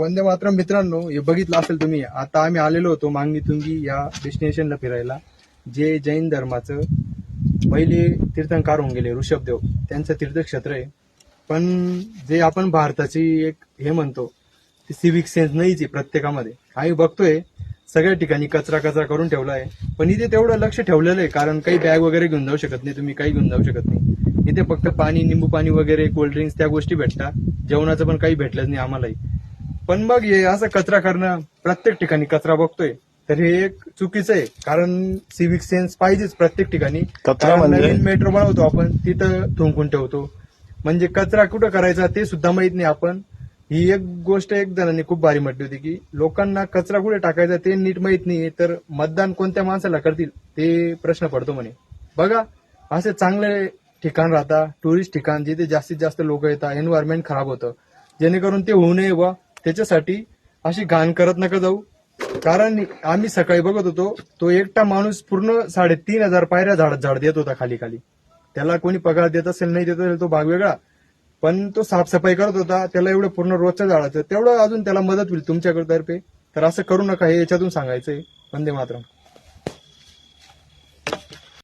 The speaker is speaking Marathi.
वंदे मातरम मित्रांनो, हे बघितलं असेल तुम्ही. आता आम्ही आलेलो होतो मांगणी तुंगी या डेस्टिनेशनला फिरायला, जे जैन धर्माचं पहिले तीर्थंकर होऊन गेले ऋषभदेव, त्यांचं तीर्थक्षेत्र आहे. पण जे आपण भारताची एक हे म्हणतो ते सिविक सेन्स नाहीच आहे प्रत्येकामध्ये. आम्ही बघतोय सगळ्या ठिकाणी कचरा कचरा करून ठेवला आहे, पण इथे तेवढं लक्ष ठेवलेलं आहे. कारण काही बॅग वगैरे घेऊन जाऊ शकत नाही तुम्ही, काही घेऊन जाऊ शकत नाही. इथे फक्त पाणी, निंबू पाणी वगैरे, कोल्ड्रिंक्स त्या गोष्टी भेटतात. जेवणाचं पण काही भेटलंच नाही आम्हालाही. पण मग हे असं कचरा करणं, प्रत्येक ठिकाणी कचरा बघतोय, तर हे एक चुकीचं आहे. कारण सिविक सेन्स पाहिजेच प्रत्येक ठिकाणी. कचरा म्हणजे नवीन मेट्रो बनवतो आपण, तिथं थुंकून ठेवतो. म्हणजे कचरा कुठं करायचा ते सुद्धा माहित नाही आपण. ही एक गोष्ट एक जणांनी खूप भारी म्हटली होती की लोकांना कचरा कुठे टाकायचा ते नीट माहित नाही, तर मतदान कोणत्या माणसाला करतील ते प्रश्न पडतो म्हणे. बघा, असे चांगले ठिकाण राहता, टुरिस्ट ठिकाण जिथे जास्तीत जास्त लोक येतात, एन्व्हायरमेंट खराब होतं, जेणेकरून ते होऊ नये व त्याच्यासाठी अशी घाण करत नका जाऊ. कारण आम्ही सकाळी बघत होतो, तो एकटा माणूस पूर्ण 3,500 पायऱ्या झाड देत होता खाली खाली. त्याला कोणी पगार देत असेल नाही देत असेल तो भाग वेगळा, पण तो साफसफाई करत होता. त्याला एवढं पूर्ण रोजच्या झाडाचं तेवढं अजून त्याला मदत होईल तुमच्याकडे तर्फे. तर असं करू नका, हे याच्यातून सांगायचंय. वंदे मातरम.